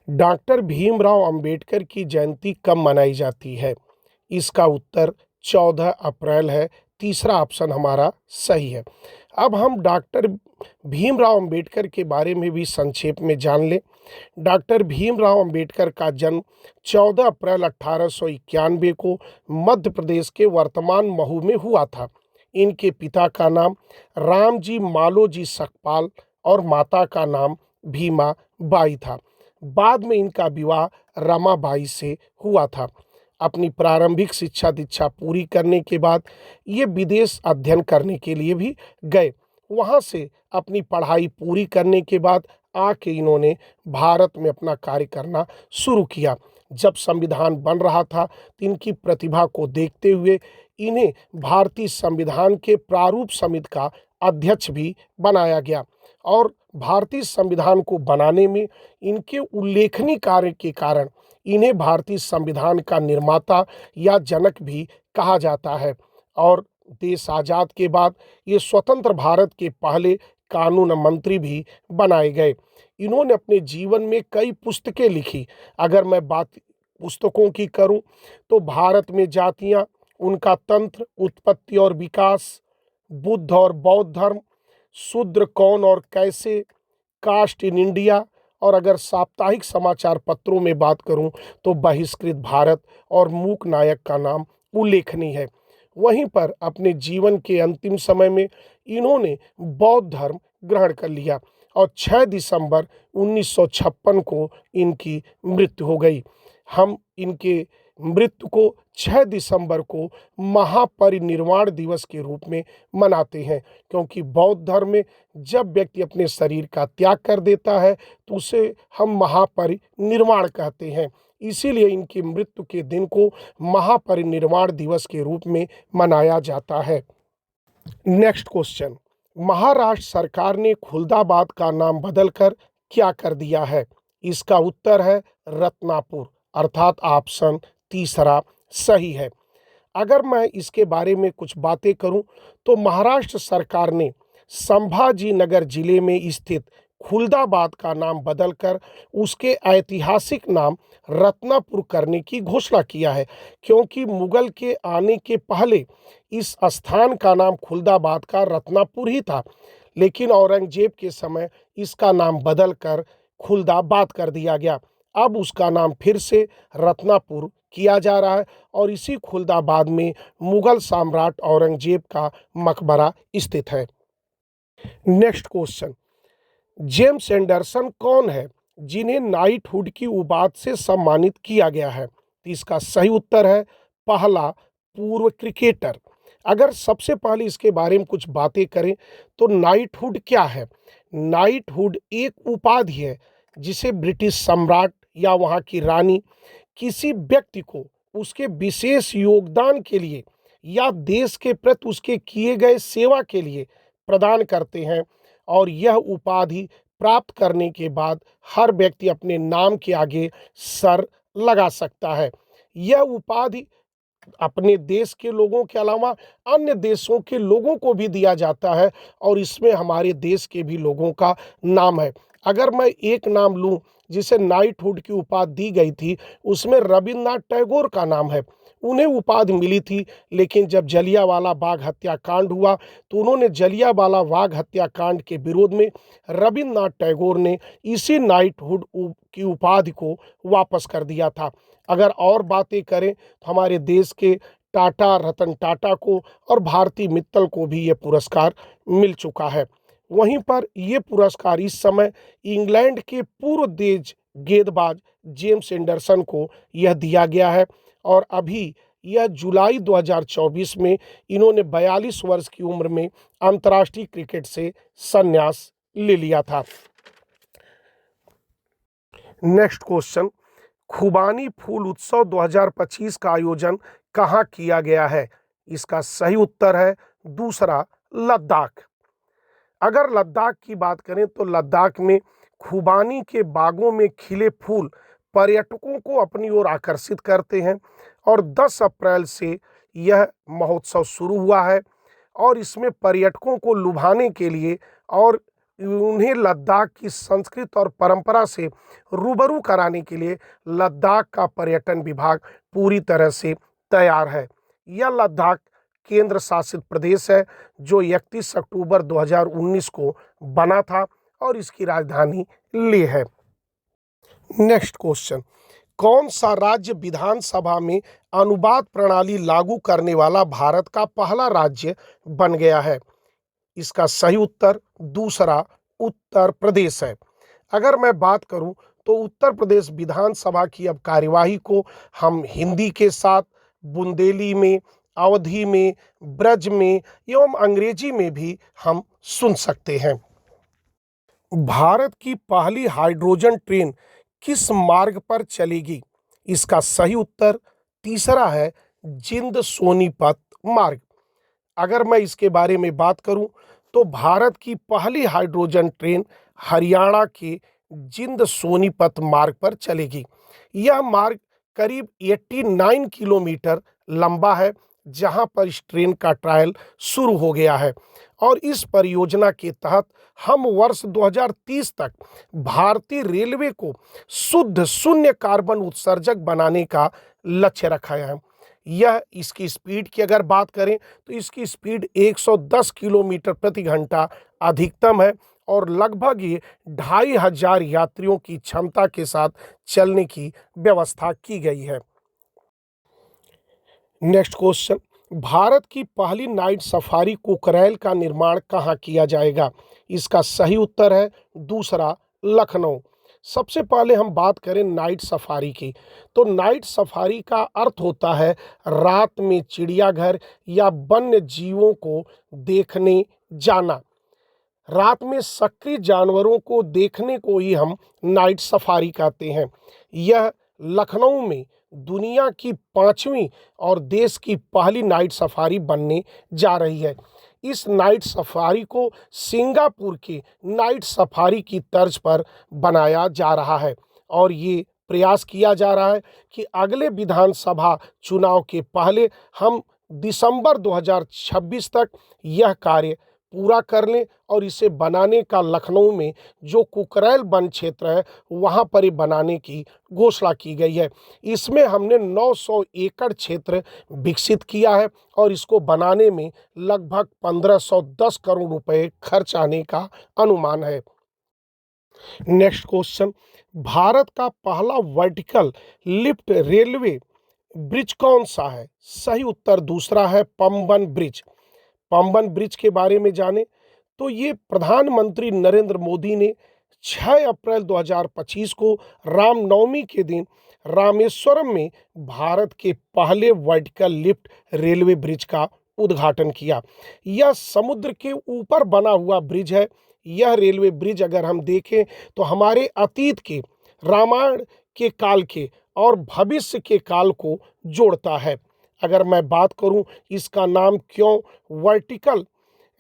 Doctor Bhimrao Ambedkar की जयंती कब मनाई जाती है? इसका उत्तर 14 अप्रैल है। तीसरा ऑप्शन हमारा सही है। अब हम डॉक्टर भीमराव अंबेडकर के बारे में भी संक्षेप में जान लें। डॉक्टर भीमराव अंबेडकर का जन्म 14 अप्रैल 1891 को मध्य प्रदेश के वर्तमान महू में हुआ था। इनके पिता का नाम रामजी मालोजी सकपाल और माता का नाम भीमा बाई था। बाद में इनका विवाह रमाबाई से हुआ था। अपनी प्रारंभिक शिक्षा दीक्षा पूरी करने के बाद ये विदेश अध्ययन करने के लिए भी गए। वहाँ से अपनी पढ़ाई पूरी करने के बाद आके इन्होंने भारत में अपना कार्य करना शुरू किया। जब संविधान बन रहा था तो इनकी प्रतिभा को देखते हुए इन्हें भारतीय संविधान के प्रारूप समिति का अध्यक्ष भी बनाया गया और भारतीय संविधान को बनाने में इनके उल्लेखनीय कार्य के कारण इन्हें भारतीय संविधान का निर्माता या जनक भी कहा जाता है। और देश आज़ाद के बाद ये स्वतंत्र भारत के पहले कानून मंत्री भी बनाए गए। इन्होंने अपने जीवन में कई पुस्तकें लिखी। अगर मैं बात पुस्तकों की करूं तो भारत में जातियां, उनका तंत्र, उत्पत्ति और विकास, बुद्ध और बौद्ध धर्म, शूद्र कौन और कैसे, कास्ट इन इंडिया, और अगर साप्ताहिक समाचार पत्रों में बात करूं तो बहिष्कृत भारत और मूक नायक का नाम उल्लेखनीय है। वहीं पर अपने जीवन के अंतिम समय में इन्होंने बौद्ध धर्म ग्रहण कर लिया और 6 दिसंबर 1956 को इनकी मृत्यु हो गई। हम इनके मृत्यु को 6 दिसंबर को महापरिनिर्वाण दिवस के रूप में मनाते हैं, क्योंकि बौद्ध धर्म में जब व्यक्ति अपने शरीर का त्याग कर देता है तो उसे हम महापरिनिर्वाण कहते हैं। इसीलिए इनकी मृत्यु के दिन को महापरिनिर्वाण दिवस के रूप में मनाया जाता है। नेक्स्ट क्वेश्चन, महाराष्ट्र सरकार ने खुलदाबाद का नाम बदलकर क्या कर दिया है? इसका उत्तर है रत्नापुर, अर्थात ऑप्शन तीसरा सही है। अगर मैं इसके बारे में कुछ बातें करूं तो महाराष्ट्र सरकार ने संभाजी नगर जिले में स्थित खुलदाबाद का नाम बदलकर उसके ऐतिहासिक नाम रत्नापुर करने की घोषणा किया है, क्योंकि मुगल के आने के पहले इस स्थान का नाम खुलदाबाद का रत्नापुर ही था। लेकिन औरंगजेब के समय इसका नाम बदलकर खुलदाबाद कर दिया गया। अब उसका नाम फिर से रत्नापुर किया जा रहा है और इसी खुलदाबाद में मुगल सम्राट औरंगजेब का मकबरा स्थित है। नेक्स्ट क्वेश्चन, जेम्स एंडरसन कौन है जिन्हें नाइटहुड की उपाधि से सम्मानित किया गया है? तो इसका सही उत्तर है पहला पूर्व क्रिकेटर। अगर सबसे पहले इसके बारे में कुछ बातें करें तो नाइटहुड क्या है? नाइटहुड एक उपाधि है जिसे ब्रिटिश सम्राट या वहाँ की रानी किसी व्यक्ति को उसके विशेष योगदान के लिए या देश के प्रति उसके किए गए सेवा के लिए प्रदान करते हैं। और यह उपाधि प्राप्त करने के बाद हर व्यक्ति अपने नाम के आगे सर लगा सकता है। यह उपाधि अपने देश के लोगों के अलावा अन्य देशों के लोगों को भी दिया जाता है और इसमें हमारे देश के भी लोगों का नाम है। अगर मैं एक नाम लूं जिसे नाइटहुड की उपाधि दी गई थी, उसमें रविन्द्रनाथ टैगोर का नाम है। उन्हें उपाधि मिली थी, लेकिन जब जलियांवाला बाग हत्याकांड हुआ तो उन्होंने जलियांवाला बाग हत्याकांड के विरोध में रविन्द्रनाथ टैगोर ने इसी नाइटहुड की उपाधि को वापस कर दिया था। अगर और बातें करें तो हमारे देश के टाटा, रतन टाटा को और भारती मित्तल को भी ये पुरस्कार मिल चुका है। वहीं पर ये पुरस्कार इस समय इंग्लैंड के पूर्व तेज गेंदबाज जेम्स एंडरसन को यह दिया गया है और अभी यह जुलाई 2024 में इन्होंने 42 वर्ष की उम्र में अंतर्राष्ट्रीय क्रिकेट से संन्यास ले लिया था। नेक्स्ट क्वेश्चन, खुबानी फूल उत्सव 2025 का आयोजन कहाँ किया गया है? इसका सही उत्तर है दूसरा लद्दाख। अगर लद्दाख की बात करें तो लद्दाख में खुबानी के बागों में खिले फूल पर्यटकों को अपनी ओर आकर्षित करते हैं और 10 अप्रैल से यह महोत्सव शुरू हुआ है और इसमें पर्यटकों को लुभाने के लिए और उन्हें लद्दाख की संस्कृति और परंपरा से रूबरू कराने के लिए लद्दाख का पर्यटन विभाग पूरी तरह से तैयार है। यह लद्दाख केंद्र शासित प्रदेश है जो 31 अक्टूबर 2019 को बना था और इसकी राजधानी लेह है। नेक्स्ट क्वेश्चन, कौन सा राज्य विधानसभा में अनुपात प्रणाली लागू करने वाला भारत का पहला राज्य बन गया है? इसका सही उत्तर दूसरा उत्तर प्रदेश है। अगर मैं बात करूं तो उत्तर प्रदेश विधानसभा की अब कार्यवाही को हम हिंदी के साथ बुंदेली में, अवधी में, ब्रज में एवं अंग्रेजी में भी हम सुन सकते हैं। भारत की पहली हाइड्रोजन ट्रेन किस मार्ग पर चलेगी? इसका सही उत्तर तीसरा है जिंद सोनीपत मार्ग। अगर मैं इसके बारे में बात करूं तो भारत की पहली हाइड्रोजन ट्रेन हरियाणा के जिंद सोनीपत मार्ग पर चलेगी। यह मार्ग करीब 89 किलोमीटर लंबा है, जहां पर इस ट्रेन का ट्रायल शुरू हो गया है और इस परियोजना के तहत हम वर्ष 2030 तक भारतीय रेलवे को शुद्ध शून्य कार्बन उत्सर्जक बनाने का लक्ष्य रखा है। यह इसकी स्पीड की अगर बात करें तो इसकी स्पीड 110 किलोमीटर प्रति घंटा अधिकतम है और लगभग ये 2500 यात्रियों की क्षमता के साथ चलने की व्यवस्था की गई है। नेक्स्ट क्वेश्चन, भारत की पहली नाइट सफारी कुकरैल का निर्माण कहाँ किया जाएगा? इसका सही उत्तर है दूसरा लखनऊ। सबसे पहले हम बात करें नाइट सफारी की, तो नाइट सफारी का अर्थ होता है रात में चिड़ियाघर या वन्य जीवों को देखने जाना। रात में सक्रिय जानवरों को देखने को ही हम नाइट सफारी कहते हैं। यह लखनऊ में दुनिया की 5वीं और देश की पहली नाइट सफारी बनने जा रही है। इस नाइट सफारी को सिंगापुर की नाइट सफारी की तर्ज पर बनाया जा रहा है और ये प्रयास किया जा रहा है कि अगले विधानसभा चुनाव के पहले हम दिसंबर 2026 तक यह कार्य पूरा कर लें और इसे बनाने का लखनऊ में जो कुकरैल वन क्षेत्र है वहाँ पर ही बनाने की घोषणा की गई है। इसमें हमने 900 एकड़ क्षेत्र विकसित किया है और इसको बनाने में लगभग 1510 करोड़ रुपए खर्च आने का अनुमान है। नेक्स्ट क्वेश्चन, भारत का पहला वर्टिकल लिफ्ट रेलवे ब्रिज कौन सा है? सही उत्तर दूसरा है पंबन ब्रिज। पंबन ब्रिज के बारे में जाने तो ये प्रधानमंत्री नरेंद्र मोदी ने 6 अप्रैल 2025 को रामनवमी के दिन रामेश्वरम में भारत के पहले वर्टिकल लिफ्ट रेलवे ब्रिज का उद्घाटन किया। यह समुद्र के ऊपर बना हुआ ब्रिज है। यह रेलवे ब्रिज अगर हम देखें तो हमारे अतीत के, रामायण के काल के और भविष्य के काल को जोड़ता है। अगर मैं बात करूं इसका नाम क्यों वर्टिकल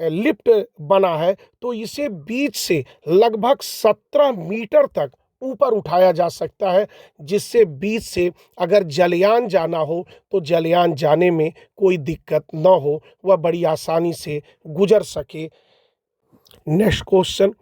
लिफ्ट बना है, तो इसे बीच से लगभग 17 मीटर तक ऊपर उठाया जा सकता है, जिससे बीच से अगर जलयान जाना हो तो जलयान जाने में कोई दिक्कत न हो, वह बड़ी आसानी से गुजर सके। नेक्स्ट क्वेश्चन,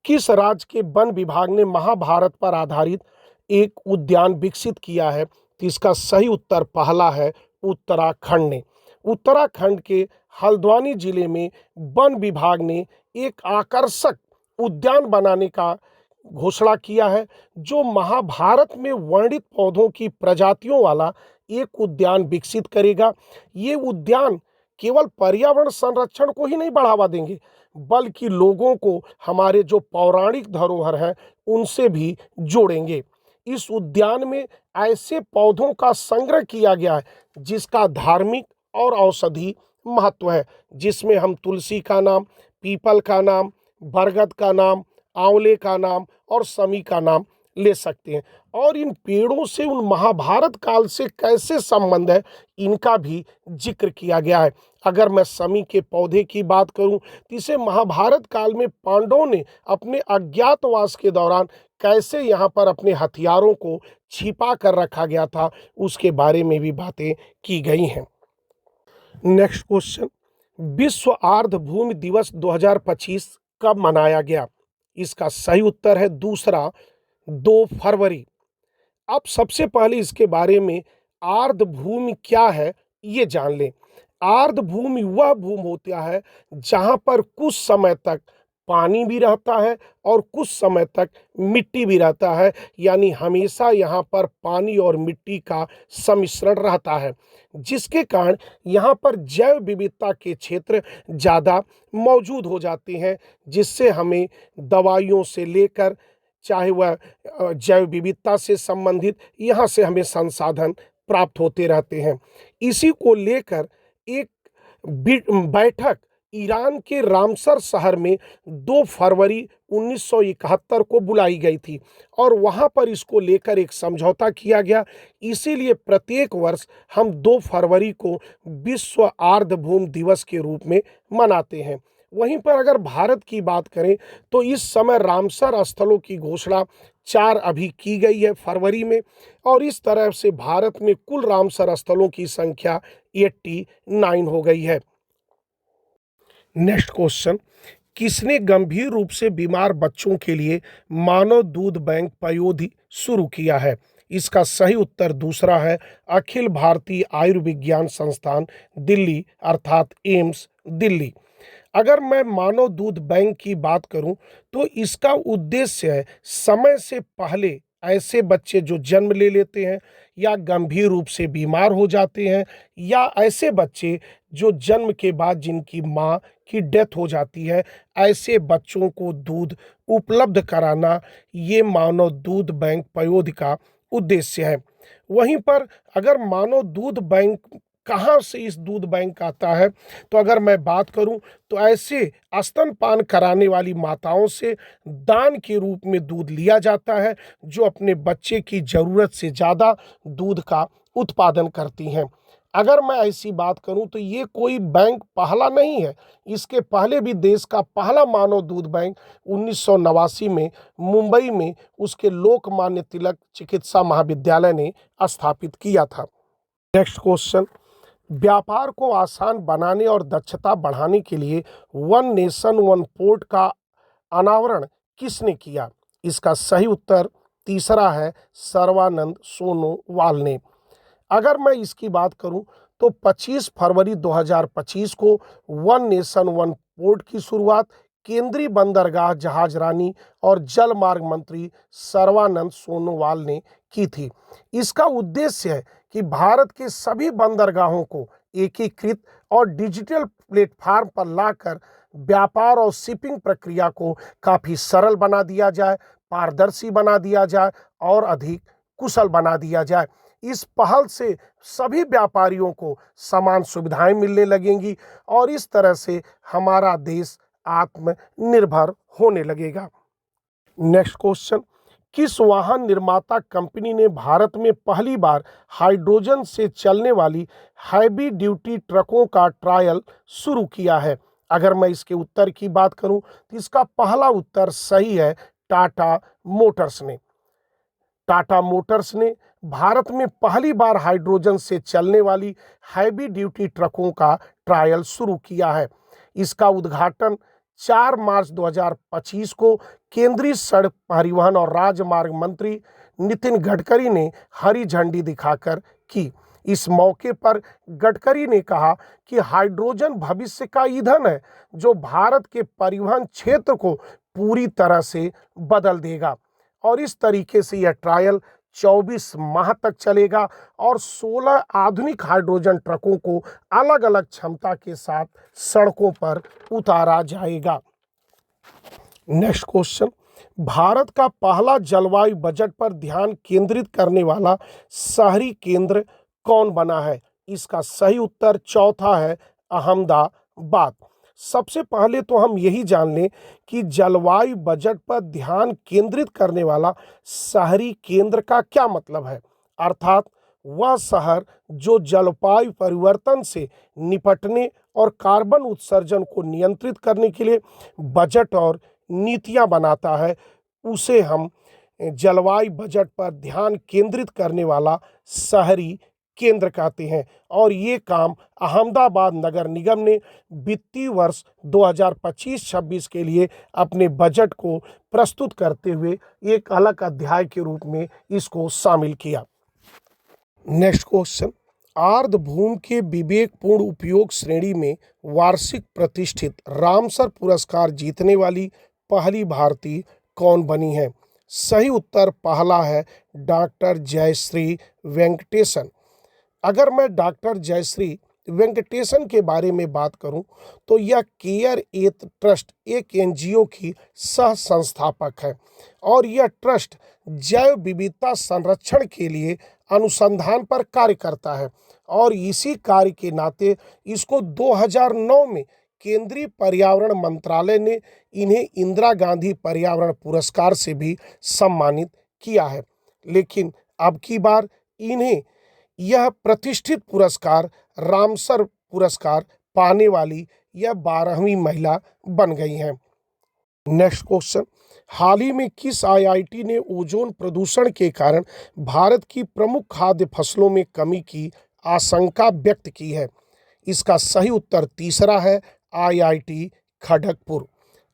किस राज्य के वन विभाग ने महाभारत पर आधारित एक उद्यान विकसित किया है? तो इसका सही उत्तर पहला है उत्तराखंड ने। उत्तराखंड के हल्द्वानी जिले में वन विभाग ने एक आकर्षक उद्यान बनाने का घोषणा किया है, जो महाभारत में वर्णित पौधों की प्रजातियों वाला एक उद्यान विकसित करेगा। ये उद्यान केवल पर्यावरण संरक्षण को ही नहीं बढ़ावा देंगे, बल्कि लोगों को हमारे जो पौराणिक धरोहर है उनसे भी जोड़ेंगे। इस उद्यान में ऐसे पौधों का संग्रह किया गया है जिसका धार्मिक और औषधि महत्व है, जिसमें हम तुलसी का नाम, पीपल का नाम, बरगद का नाम, आंवले का नाम और समी का नाम ले सकते हैं। और इन पेड़ों से उन महाभारत काल से कैसे संबंध है इनका भी जिक्र किया गया है। अगर मैं समी के पौधे की बात करूं तो इसे महाभारत काल में पांडवों ने अपने अज्ञातवास के दौरान कैसे यहाँ पर अपने हथियारों को छिपा कर रखा गया था, उसके बारे में भी बातें की गई हैं। नेक्स्ट क्वेश्चन, विश्व आर्द्र भूमि दिवस 2025 कब मनाया गया? इसका सही उत्तर है दूसरा 2 फरवरी। अब सबसे पहले इसके बारे में आर्द्र भूमि क्या है ये जान लें। आर्द्र भूमि वह भूमि होता है जहाँ पर कुछ समय तक पानी भी रहता है और कुछ समय तक मिट्टी भी रहता है, यानी हमेशा यहाँ पर पानी और मिट्टी का सम्मिश्रण रहता है, जिसके कारण यहाँ पर जैव विविधता के क्षेत्र ज़्यादा मौजूद हो जाते हैं, जिससे हमें दवाइयों से लेकर चाहे वह जैव विविधता से संबंधित यहाँ से हमें संसाधन प्राप्त होते रहते हैं। इसी को लेकर एक बैठक ईरान के रामसर शहर में 2 फरवरी 1971 को बुलाई गई थी और वहाँ पर इसको लेकर एक समझौता किया गया। इसीलिए प्रत्येक वर्ष हम 2 फरवरी को विश्व आर्द्र भूमि दिवस के रूप में मनाते हैं। वहीं पर अगर भारत की बात करें तो इस समय रामसर स्थलों की घोषणा 4 अभी की गई है फरवरी में, और इस तरह से भारत में कुल रामसर स्थलों की संख्या 89 हो गई है। नेक्स्ट क्वेश्चन, किसने गंभीर रूप से बीमार बच्चों के लिए मानव दूध बैंक पयोधी शुरू किया है? इसका सही उत्तर दूसरा है अखिल भारतीय आयुर्विज्ञान संस्थान दिल्ली अर्थात एम्स दिल्ली। अगर मैं मानव दूध बैंक की बात करूं तो इसका उद्देश्य है समय से पहले ऐसे बच्चे जो जन्म ले लेते हैं या गंभीर रूप से बीमार हो जाते हैं या ऐसे बच्चे जो जन्म के बाद जिनकी माँ की डेथ हो जाती है, ऐसे बच्चों को दूध उपलब्ध कराना ये मानव दूध बैंक पयोध का उद्देश्य है। वहीं पर अगर मानव दूध बैंक कहाँ से इस दूध बैंक आता है, तो अगर मैं बात करूं तो ऐसे स्तनपान कराने वाली माताओं से दान के रूप में दूध लिया जाता है जो अपने बच्चे की ज़रूरत से ज़्यादा दूध का उत्पादन करती हैं। अगर मैं ऐसी बात करूं तो ये कोई बैंक पहला नहीं है, इसके पहले भी देश का पहला मानव दूध बैंक 1989 में मुंबई में उसके लोकमान्य तिलक चिकित्सा महाविद्यालय ने स्थापित किया था। नेक्स्ट क्वेश्चन, व्यापार को आसान बनाने और दक्षता बढ़ाने के लिए वन नेशन वन पोर्ट का अनावरण किसने किया? इसका सही उत्तर तीसरा है सर्बानंद सोनोवाल ने। अगर मैं इसकी बात करूं तो 25 फरवरी 2025 को वन नेशन वन पोर्ट की शुरुआत केंद्रीय बंदरगाह जहाजरानी और जल मार्ग मंत्री सर्बानंद सोनोवाल ने की थी। इसका उद्देश्य है कि भारत के सभी बंदरगाहों को एकीकृत और डिजिटल प्लेटफार्म पर लाकर व्यापार और शिपिंग प्रक्रिया को काफ़ी सरल बना दिया जाए, पारदर्शी बना दिया जाए और अधिक कुशल बना दिया जाए। इस पहल से सभी व्यापारियों को समान सुविधाएं मिलने लगेंगी और इस तरह से हमारा देश आत्मनिर्भर होने लगेगा। नेक्स्ट क्वेश्चन, किस वाहन निर्माता कंपनी ने भारत में पहली बार हाइड्रोजन से चलने वाली हैवी ड्यूटी ट्रकों का ट्रायल शुरू किया है? अगर मैं इसके उत्तर की बात करूं तो इसका पहला उत्तर सही है टाटा मोटर्स ने। टाटा मोटर्स ने भारत में पहली बार हाइड्रोजन से चलने वाली हैवी ड्यूटी ट्रकों का ट्रायल शुरू किया है। इसका उद्घाटन 4 मार्च 2025 को केंद्रीय सड़क परिवहन और राजमार्ग मंत्री नितिन गडकरी ने हरी झंडी दिखाकर की। इस मौके पर गडकरी ने कहा कि हाइड्रोजन भविष्य का ईंधन है जो भारत के परिवहन क्षेत्र को पूरी तरह से बदल देगा और इस तरीके से यह ट्रायल 24 माह तक चलेगा और 16 आधुनिक हाइड्रोजन ट्रकों को अलग अलग क्षमता के साथ सड़कों पर उतारा जाएगा। नेक्स्ट क्वेश्चन, भारत का पहला जलवायु बजट पर ध्यान केंद्रित करने वाला शहरी केंद्र कौन बना है? इसका सही उत्तर चौथा है अहमदाबाद। सबसे पहले तो हम यही जान लें कि जलवायु बजट पर ध्यान केंद्रित करने वाला शहरी केंद्र का क्या मतलब है, अर्थात वह शहर जो जलवायु परिवर्तन से निपटने और कार्बन उत्सर्जन को नियंत्रित करने के लिए बजट और नीतियां बनाता है, उसे हम जलवायु बजट पर ध्यान केंद्रित करने वाला शहरी केंद्र कहते हैं और ये काम अहमदाबाद नगर निगम ने वित्तीय वर्ष 2025-26 के लिए अपने बजट को प्रस्तुत करते हुए एक अलग अध्याय के रूप में इसको शामिल किया। नेक्स्ट क्वेश्चन, आर्द्रभूमि के विवेकपूर्ण उपयोग श्रेणी में वार्षिक प्रतिष्ठित रामसर पुरस्कार जीतने वाली पहली भारतीय कौन बनी है? सही उत्तर पहला है डॉक्टर जयश्री वेंकटेशन। अगर मैं डॉक्टर जयश्री वेंकटेशन के बारे में बात करूं तो यह केयर एथ ट्रस्ट एक एनजीओ की सह संस्थापक है और यह ट्रस्ट जैव विविधता संरक्षण के लिए अनुसंधान पर कार्य करता है और इसी कार्य के नाते इसको 2009 में केंद्रीय पर्यावरण मंत्रालय ने इन्हें इंदिरा गांधी पर्यावरण पुरस्कार से भी सम्मानित किया है। लेकिन अब की बार इन्हें यह प्रतिष्ठित पुरस्कार रामसर पुरस्कार पाने वाली यह 12वीं महिला बन गई हैं। नेक्स्ट क्वेश्चन, हाल ही में किस आईआईटी ने ओजोन प्रदूषण के कारण भारत की प्रमुख खाद्य फसलों में कमी की आशंका व्यक्त की है? इसका सही उत्तर तीसरा है आईआईटी खड़गपुर।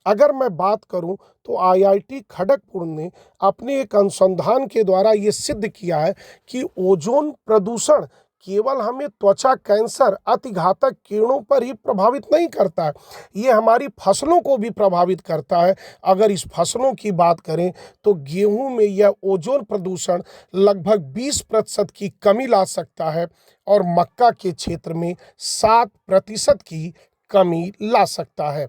अगर मैं बात करूं तो आईआईटी खड़गपुर ने अपने एक अनुसंधान के द्वारा ये सिद्ध किया है कि ओजोन प्रदूषण केवल हमें त्वचा कैंसर अतिघातक किरणों पर ही प्रभावित नहीं करता है, ये हमारी फसलों को भी प्रभावित करता है। अगर इस फसलों की बात करें तो गेहूं में यह ओजोन प्रदूषण लगभग 20% की कमी ला सकता है और मक्का के क्षेत्र में 7% की कमी ला सकता है।